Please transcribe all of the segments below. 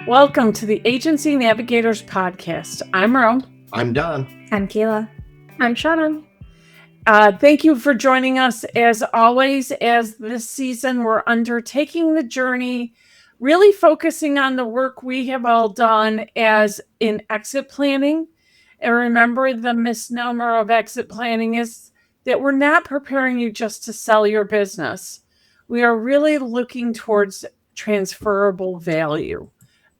Welcome to the Agency Navigators podcast. I'm Ro. I'm Don. I'm Cayla. I'm Shawna. Thank you for joining us as always. As this season, we're undertaking the journey, really focusing on the work we have all done as in exit planning. And remember, the misnomer of exit planning is that we're not preparing you just to sell your business. We are really looking towards transferable value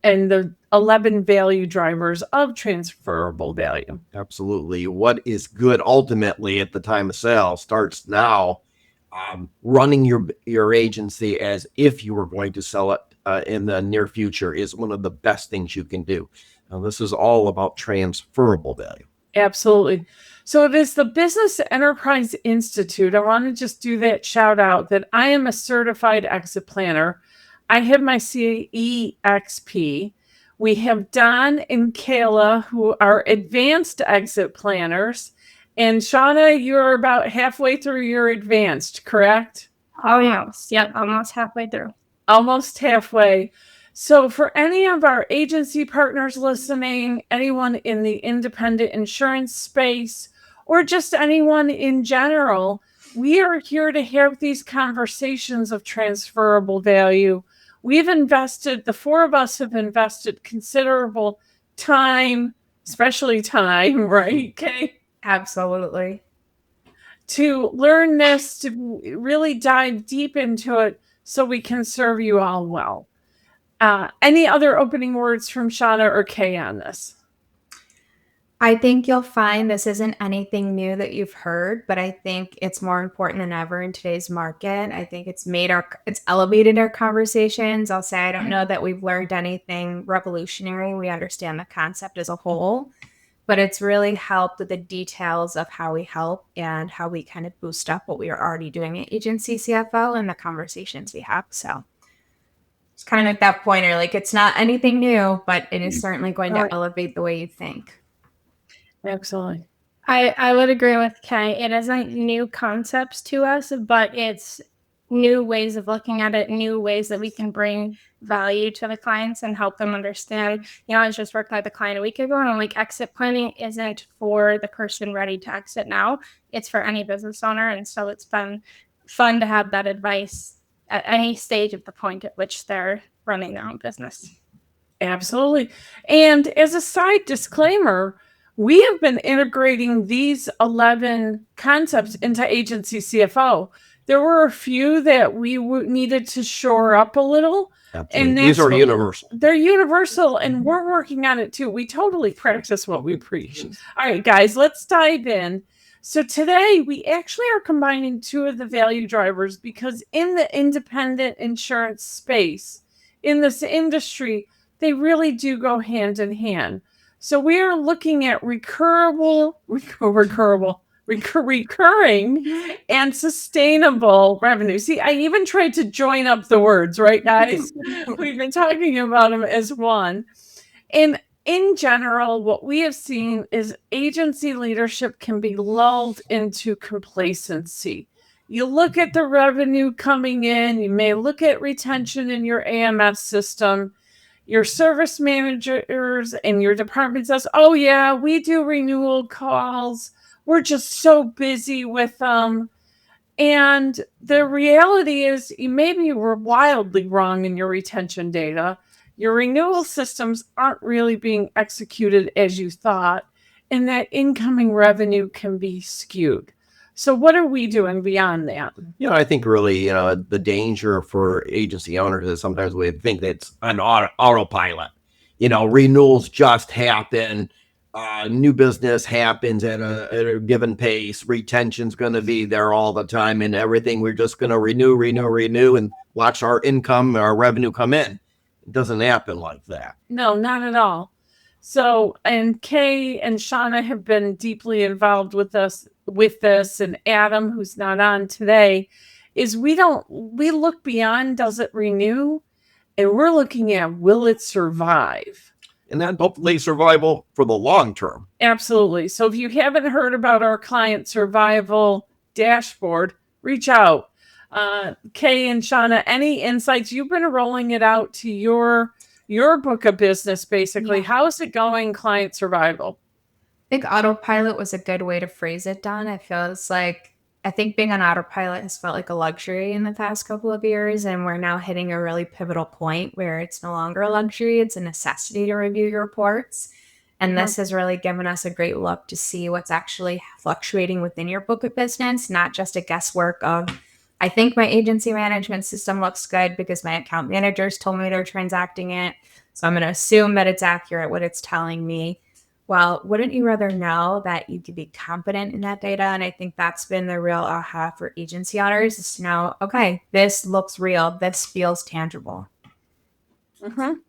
and the 11 value drivers of transferable value. Absolutely. What is good ultimately at the time of sale starts now. Running your agency as if you were going to sell it in the near future is one of the best things you can do. Now, this is all about transferable value. Absolutely. So it is the Business Enterprise Institute. I want to just do that shout out that I am a certified exit planner. I have my CEXP. We have Don and Cayla, who are advanced exit planners. And Shawna, you're about halfway through your advanced, correct? Almost. Yep, almost halfway through. Almost halfway. So for any of our agency partners listening, anyone in the independent insurance space, or just anyone in general, we are here to have these conversations of transferable value. We've invested, the four of us have invested considerable time, especially time, right, Kay? Absolutely. To learn this, to really dive deep into it so we can serve you all well. Any other opening words from Shawna or Kay on this? I think you'll find this isn't anything new that you've heard, but I think it's more important than ever in today's market. I think it's elevated our conversations. I'll say I don't know that we've learned anything revolutionary. We understand the concept as a whole, but it's really helped with the details of how we help and how we kind of boost up what we are already doing at Agency CFO and the conversations we have. So it's kind of like that pointer, like it's not anything new, but it is certainly going to elevate the way you think. Absolutely. I would agree with Kay. It isn't new concepts to us, but it's new ways of looking at it, new ways that we can bring value to the clients and help them understand. I was just working with a client a week ago, and I'm like, exit planning isn't for the person ready to exit now. It's for any business owner. And so it's been fun to have that advice at any stage of the point at which they're running their own business. Absolutely. And as a side disclaimer, we have been integrating these 11 concepts into Agency CFO. There were a few that we needed to shore up a little. Absolutely. And these are universal. They're universal, and we're working on it too. We totally practice what we preach. All right, guys, let's dive in. So today we actually are combining two of the value drivers because in the independent insurance space, in this industry, they really do go hand in hand. So we are looking at recurring and sustainable revenue. See, I even tried to join up the words, right, guys? We've been talking about them as one. And in general, what we have seen is agency leadership can be lulled into complacency. You look at the revenue coming in, you may look at retention in your AMS system. Your service managers and your department says, oh yeah, we do renewal calls. We're just so busy with them. And the reality is maybe you were wildly wrong in your retention data. Your renewal systems aren't really being executed as you thought, and that incoming revenue can be skewed. So what are we doing beyond that? I think really, the danger for agency owners is sometimes we think that it's an autopilot. Renewals just happen. New business happens at a given pace. Retention's going to be there all the time, and everything we're just going to renew, and watch our income, our revenue come in. It doesn't happen like that. No, not at all. So, and Kay and Shawna have been deeply involved with us with this, and Adam, who's not on today, is we look beyond does it renew, and we're looking at will it survive? And then hopefully survival for the long term. Absolutely. So if you haven't heard about our client survival dashboard, reach out. Kay and Shawna, any insights? You've been rolling it out to your your book of business, basically. Yeah. How is it going, client survival? I think autopilot was a good way to phrase it, Don. I think being on autopilot has felt like a luxury in the past couple of years, and we're now hitting a really pivotal point where it's no longer a luxury, it's a necessity to review your reports. And this has really given us a great look to see what's actually fluctuating within your book of business, not just a guesswork of, I think my agency management system looks good because my account managers told me they're transacting it. So I'm going to assume that it's accurate what it's telling me. Well, wouldn't you rather know that you could be confident in that data? And I think that's been the real aha for agency owners is to know, okay, this looks real. This feels tangible. Mhm.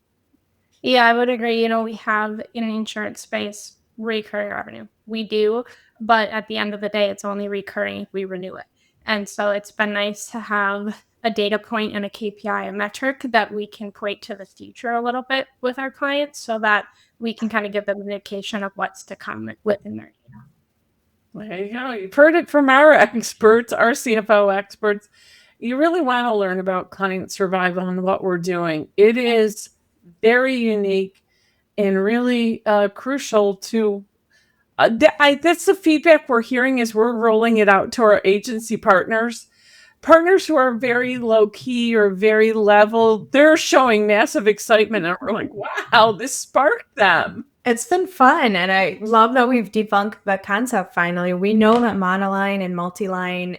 Yeah, I would agree. We have in the insurance space recurring revenue. We do, but at the end of the day, it's only recurring if we renew it. And so it's been nice to have a data point and a KPI, a metric that we can point to the future a little bit with our clients so that we can kind of give them an indication of what's to come within their data. There you go. You've heard it from our experts, our CFO experts. You really want to learn about client survival and what we're doing. It is very unique and really crucial to that's the feedback we're hearing as we're rolling it out to our agency partners who are very low key or very level. They're showing massive excitement, and we're like, wow, this sparked them. It's been fun, and I love that we've debunked the concept finally. We know that monoline and multi-line,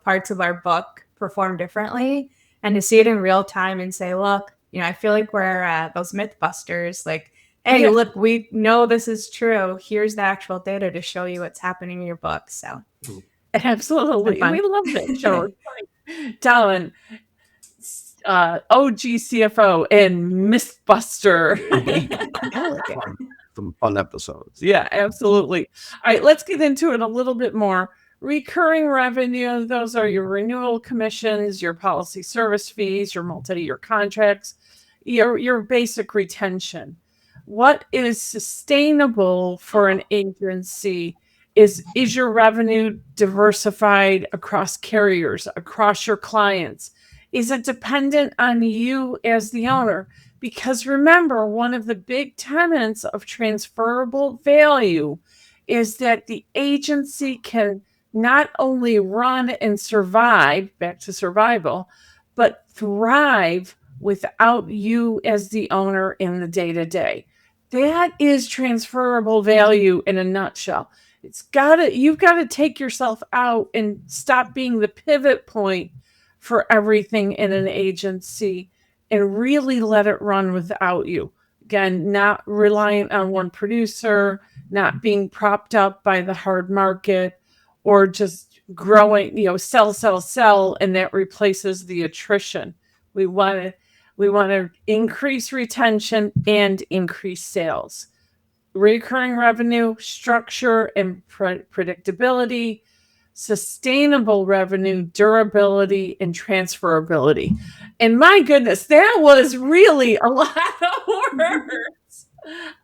parts of our book perform differently, and to see it in real time and say, look, I feel like we're those Mythbusters, like, hey, Yeah. look, we know this is true. Here's the actual data to show you what's happening in your book. So Absolutely. Fun. We love that show. Talon, OG CFO and Mythbuster. Some fun episodes. Yeah, absolutely. All right, let's get into it a little bit more. Recurring revenue, those are your renewal commissions, your policy service fees, your multi-year contracts, your basic retention. What is sustainable for an agency is your revenue diversified across carriers, across your clients? Is it dependent on you as the owner? Because remember, one of the big tenets of transferable value is that the agency can not only run and survive, back to survival, but thrive without you as the owner in the day-to-day. That is transferable value in a nutshell. You've got to take yourself out and stop being the pivot point for everything in an agency and really let it run without you. Again, not reliant on one producer, not being propped up by the hard market or just growing, sell, and that replaces the attrition. We want to increase retention and increase sales. Recurring revenue, structure and predictability, sustainable revenue, durability, and transferability. And my goodness, that was really a lot of words.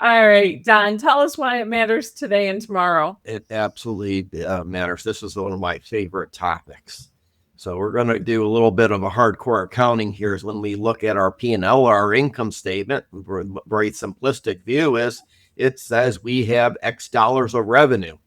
All right, Don, tell us why it matters today and tomorrow. It absolutely matters. This is one of my favorite topics. So we're going to do a little bit of a hardcore accounting here. Is when we look at our P&L, our income statement, very simplistic view is it says we have X dollars of revenue.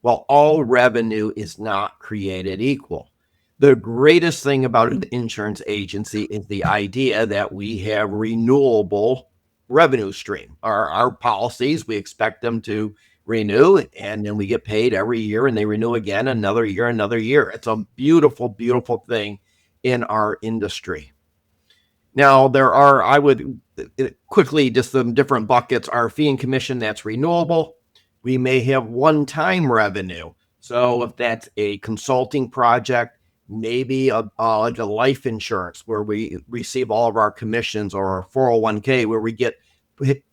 Well, all revenue is not created equal. The greatest thing about an insurance agency is the idea that we have renewable revenue stream. Our policies, we expect them to renew, and then we get paid every year, and they renew again another year. It's a beautiful, beautiful thing in our industry. Now, I would quickly, just some different buckets. Our fee and commission, that's renewable. We may have one-time revenue. So if that's a consulting project, maybe like a life insurance where we receive all of our commissions, or a 401k where we get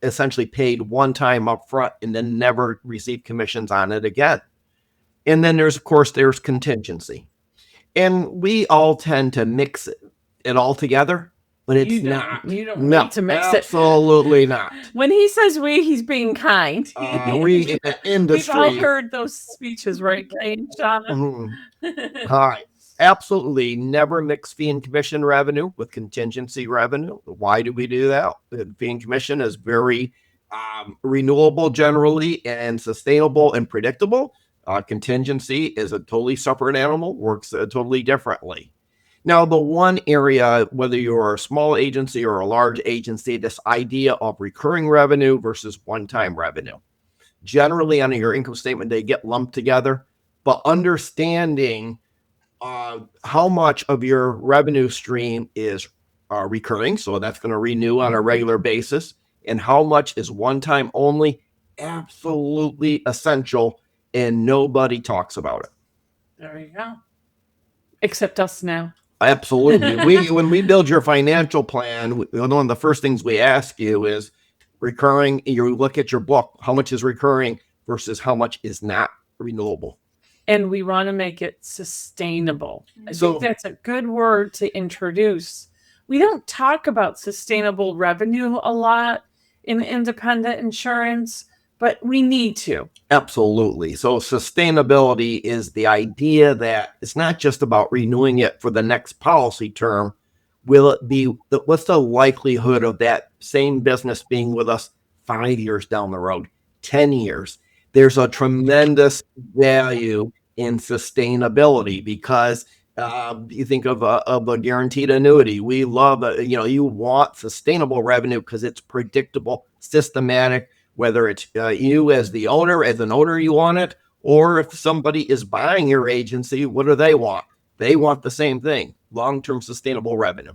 essentially paid one time up front and then never receive commissions on it again. And then there's contingency. And we all tend to mix it all together, but it's You not. don't No, need to mix it. absolutely not. When he says we, he's being kind. We in the industry. We've all heard those speeches, right, Kay and Shawna? All right. absolutely never mix fee and commission revenue with contingency revenue. Why do we do that? The fee and commission is very renewable generally and sustainable and predictable. Contingency is a totally separate animal, works totally differently. Now, the one area, whether you're a small agency or a large agency, this idea of recurring revenue versus one-time revenue. Generally, on your income statement, they get lumped together, but understanding how much of your revenue stream is recurring, so that's going to renew on a regular basis, and how much is one-time only, absolutely essential, and nobody talks about it. There you go. Except us now. Absolutely. When we build your financial plan, one of the first things we ask you is recurring. You look at your book, how much is recurring versus how much is not renewable. And we want to make it sustainable. I So- think that's a good word to introduce. We don't talk about sustainable revenue a lot in independent insurance, but we need to. Absolutely. So sustainability is the idea that it's not just about renewing it for the next policy term. Will it be, what's the likelihood of that same business being with us 5 years down the road, 10 years? There's a tremendous value in sustainability because you think of a guaranteed annuity. We love, you want sustainable revenue because it's predictable, systematic, whether it's you as the owner, as an owner, you want it, or if somebody is buying your agency, what do they want? They want the same thing, long-term sustainable revenue.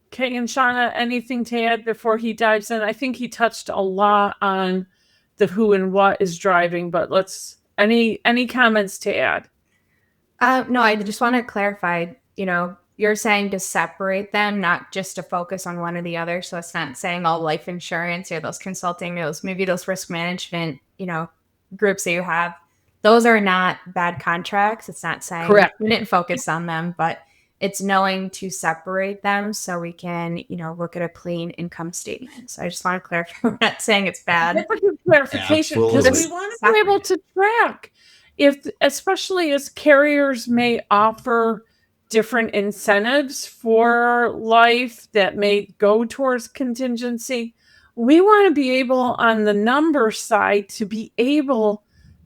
Okay, and Shawna, anything to add before he dives in? I think he touched a lot on the who and what is driving, but any comments to add? No, I just want to clarify, you're saying to separate them, not just to focus on one or the other. So it's not saying all life insurance or those consulting, maybe those risk management, groups that you have, those are not bad contracts. It's not saying Correct. we didn't focus on them, but it's knowing to separate them so we can, look at a clean income statement. So I just want to clarify, we're not saying it's bad. That's a good clarification because Absolutely. we want to be able to track especially as carriers may offer different incentives for life that may go towards contingency. We want to be able on the number side to be able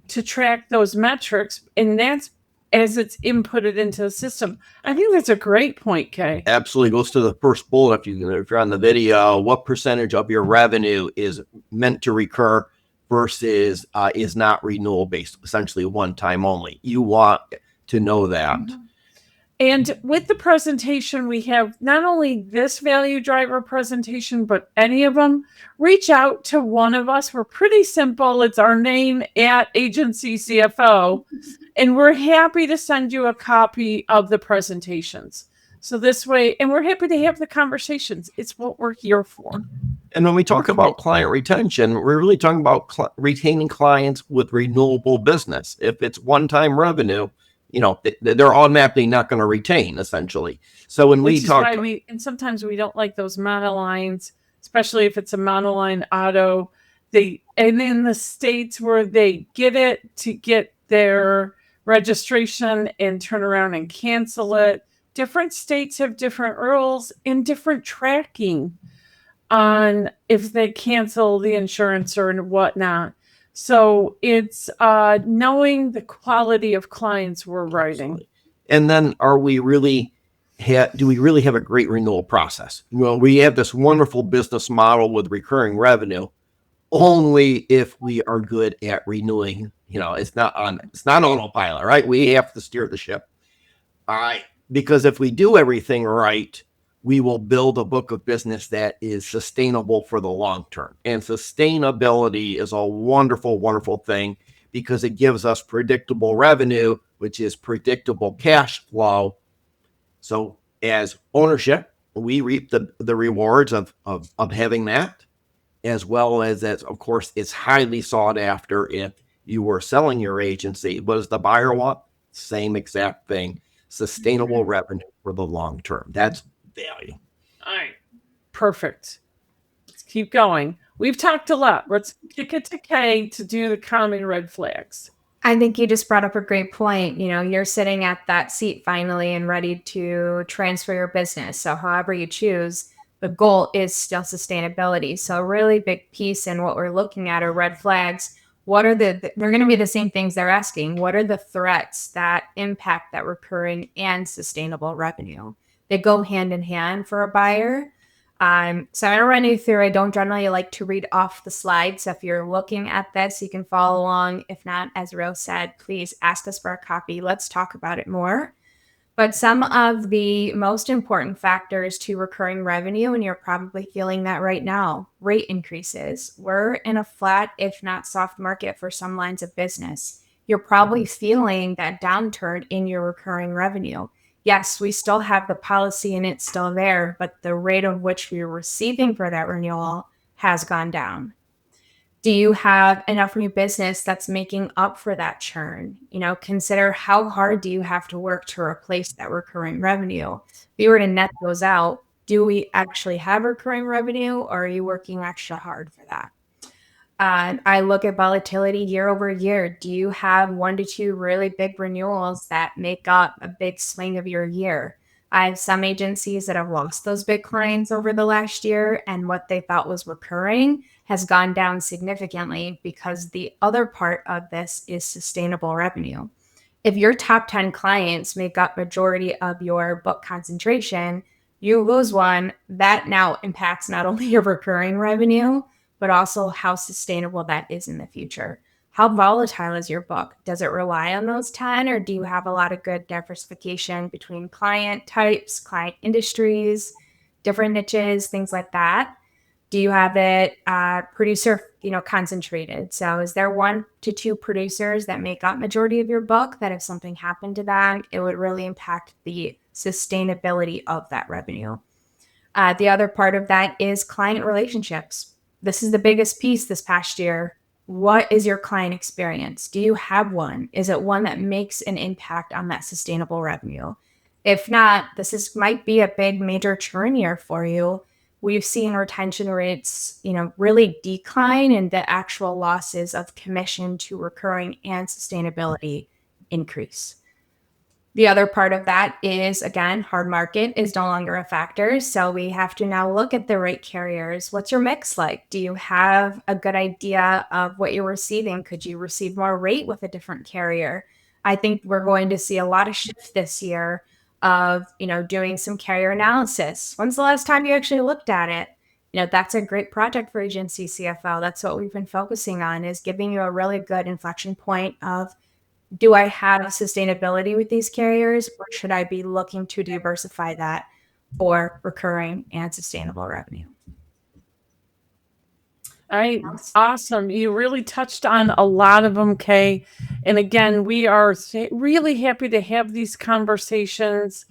to track those metrics, and that's as it's inputted into the system. I think that's a great point, Kay. Absolutely goes to the first bullet. If you're on the video, what percentage of your revenue is meant to recur versus is not renewal based, essentially one time only. You want to know that. And with the presentation, we have not only this value driver presentation, but any of them. Reach out to one of us. We're pretty simple. It's our name at Agency CFO, and we're happy to send you a copy of the presentations. So this way, and we're happy to have the conversations. It's what we're here for. And when we talk about client retention, we're really talking about retaining clients with renewable business. If it's one-time revenue, they're automatically not going to retain, essentially. So when we talk, and sometimes we don't like those monolines, especially if it's a monoline auto. And in the states where they get it to get their registration and turn around and cancel it, different states have different rules and different tracking on if they cancel the insurance or whatnot. So it's knowing the quality of clients we're writing. And then do we really have a great renewal process? Well, we have this wonderful business model with recurring revenue only if we are good at renewing. It's not autopilot, right? We have to steer the ship. All right. Because if we do everything right, we will build a book of business that is sustainable for the long term. And sustainability is a wonderful, wonderful thing because it gives us predictable revenue, which is predictable cash flow. So as ownership, we reap the rewards of having that, as well as of course, it's highly sought after if you were selling your agency. What does the buyer want? Same exact thing. Sustainable revenue for the long term. That's value. All right. Perfect. Let's keep going. We've talked a lot. Let's kick it to Kay to do the common red flags. I think you just brought up a great point. You know, you're sitting at that seat finally and ready to transfer your business. So, however you choose, the goal is still sustainability. So, a really big piece in what we're looking at are red flags. What are they're going to be the same things they're asking. What are the threats that impact that recurring and sustainable revenue? They go hand in hand for a buyer. So I'm gonna run you through. I don't generally like to read off the slides. So if you're looking at this, you can follow along. If not, as Rose said, please ask us for a copy. Let's talk about it more. But some of the most important factors to recurring revenue, and you're probably feeling that right now, rate increases. We're in a flat, if not soft market for some lines of business. You're probably feeling that downturn in your recurring revenue. Yes, we still have the policy and it's still there, but the rate of which we're receiving for that renewal has gone down. Do you have enough new business that's making up for that churn? You know, consider how hard do you have to work to replace that recurring revenue? If you were to net those out, do we actually have recurring revenue or are you working extra hard for that? I look at volatility year over year. Do you have 1 to 2 really big renewals that make up a big swing of your year? I have some agencies that have lost those big clients over the last year, and what they thought was recurring has gone down significantly because the other part of this is sustainable revenue. If your top 10 clients make up majority of your book concentration, you lose one, that now impacts not only your recurring revenue, but also how sustainable that is in the future. How volatile is your book? Does it rely on those 10, or do you have a lot of good diversification between client types, client industries, different niches, things like that? Do you have it producer, concentrated? So is there 1 to 2 producers that make up majority of your book that if something happened to that, it would really impact the sustainability of that revenue? The other part of that is client relationships. This is the biggest piece this past year. What is your client experience? Do you have one? Is it one that makes an impact on that sustainable revenue? If not, might be a big major churn year for you. We've seen retention rates, really decline and the actual losses of commission to recurring and sustainability increase. The other part of that is, again, hard market is no longer a factor. So we have to now look at the rate carriers. What's your mix like? Do you have a good idea of what you're receiving? Could you receive more rate with a different carrier? I think we're going to see a lot of shift this year of, doing some carrier analysis. When's the last time you actually looked at it? That's a great project for Agency CFO. That's what we've been focusing on, is giving you a really good inflection point of, do I have sustainability with these carriers, or should I be looking to diversify that for recurring and sustainable revenue? All right, awesome. You really touched on a lot of them, Kay. And again, we are really happy to have these conversations.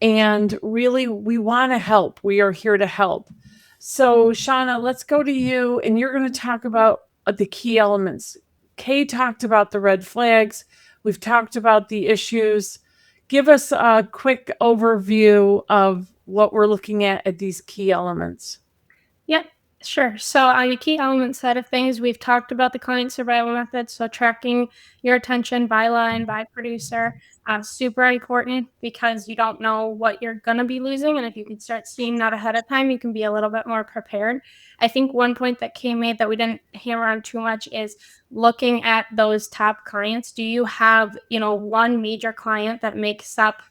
And really, we want to help. We are here to help. So, Shawna, let's go to you. And you're going to talk about the key elements. Kay talked about the red flags. We've talked about the issues. Give us a quick overview of what we're looking at these key elements. Yep, sure. So on the key element side of things, we've talked about the client survival method. So tracking your attention by line, by producer, super important because you don't know what you're going to be losing. And if you can start seeing that ahead of time, you can be a little bit more prepared. I think one point that Kay made that we didn't hammer on too much is looking at those top clients. Do you have, one major client that makes up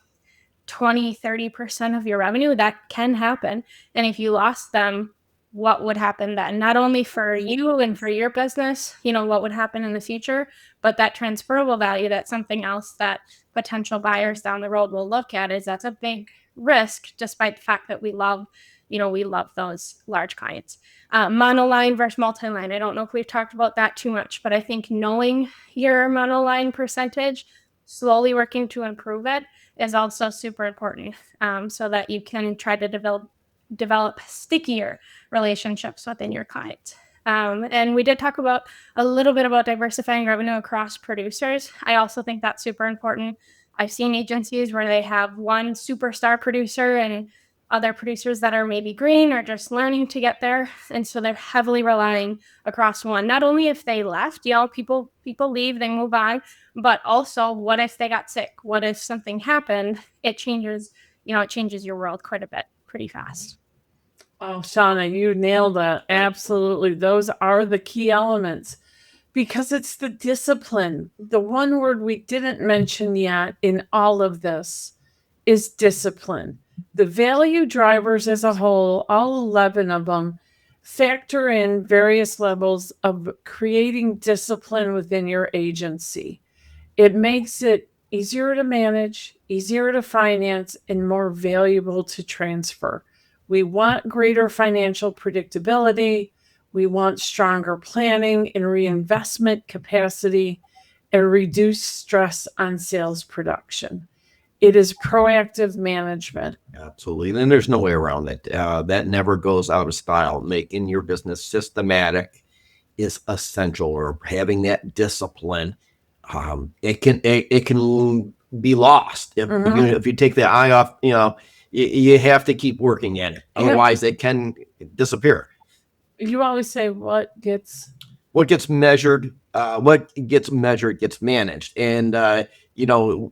20-30% of your revenue? That can happen. And if you lost them, what would happen then? Not only for you and for your business, what would happen in the future, but that transferable value, that's something else that potential buyers down the road will look at, is that's a big risk, despite the fact that we love those large clients. Monoline versus multi-line. I don't know if we've talked about that too much, but I think knowing your monoline percentage, slowly working to improve it, is also super important, so that you can try to develop stickier relationships within your clients. And we did talk about a little bit about diversifying revenue across producers. I also think that's super important. I've seen agencies where they have one superstar producer and other producers that are maybe green or just learning to get there. And so they're heavily relying across one. Not only if they left, people leave, they move on, but also what if they got sick? What if something happened? It changes your world quite a bit pretty fast. Oh, Shawna, you nailed it. Absolutely. Those are the key elements because it's the discipline. The one word we didn't mention yet in all of this is discipline. The value drivers as a whole, all 11 of them, factor in various levels of creating discipline within your agency. It makes it easier to manage, easier to finance, and more valuable to transfer. We want greater financial predictability. We want stronger planning and reinvestment capacity and reduced stress on sales production. It is proactive management. Absolutely. And there's no way around it. That never goes out of style. Making your business systematic is essential, or having that discipline. It can be lost if you take the eye off. You have to keep working at it. Otherwise, it can disappear. You always say what gets measured, gets managed. And,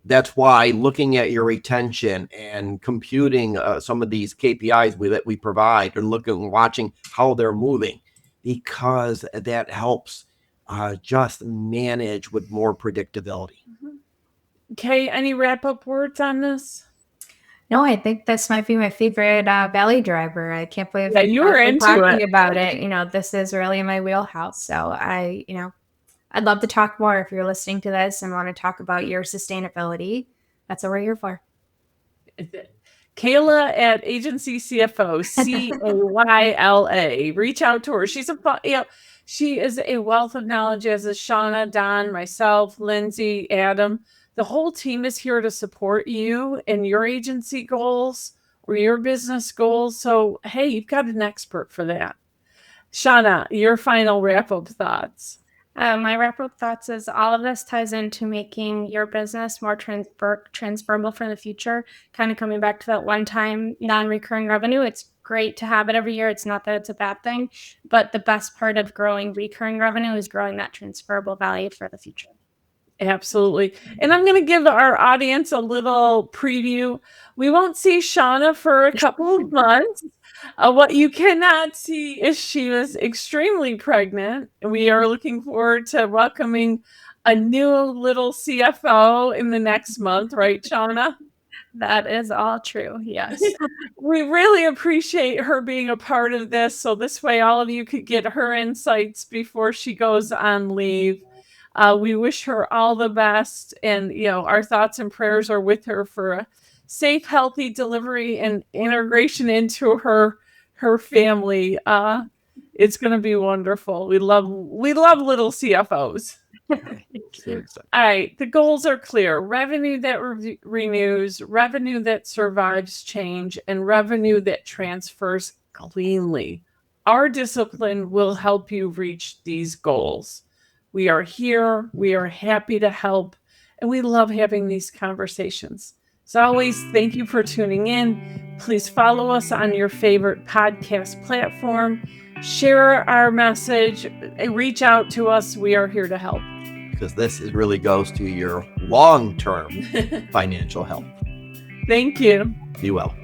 that's why looking at your retention and computing some of these KPIs that we provide, and watching how they're moving, because that helps just manage with more predictability. Kay, any wrap-up words on this? No, I think this might be my favorite Valley driver. I can't believe you were into talking it. about it. This is really in my wheelhouse. So I'd love to talk more if you're listening to this and want to talk about your sustainability. That's what we're here for. Cayla at Agency CFO, Cayla. Reach out to her. She is a wealth of knowledge, as is Shawna, Don, myself, Lindsay, Adam. The whole team is here to support you and your agency goals or your business goals. So, hey, you've got an expert for that. Shawna, your final wrap-up thoughts. My wrap-up thoughts is all of this ties into making your business more transferable for the future, kind of coming back to that one-time non-recurring revenue. It's great to have it every year. It's not that it's a bad thing, but the best part of growing recurring revenue is growing that transferable value for the future. Absolutely. And I'm going to give our audience a little preview. We won't see Shawna for a couple of months. What you cannot see is she was extremely pregnant. We are looking forward to welcoming a new little CFO in the next month, right, Shawna? That is all true. Yes. We really appreciate her being a part of this. So this way, all of you could get her insights before she goes on leave. We wish her all the best, and our thoughts and prayers are with her for a safe, healthy delivery and integration into her family. It's going to be wonderful. We love little CFOs. All right, the goals are clear: revenue that renews, revenue that survives change, and revenue that transfers cleanly. Our discipline will help you reach these goals. We are here. We are happy to help. And we love having these conversations. As always, thank you for tuning in. Please follow us on your favorite podcast platform. Share our message. Reach out to us. We are here to help. Because this really goes to your long-term financial health. Thank you. Be well.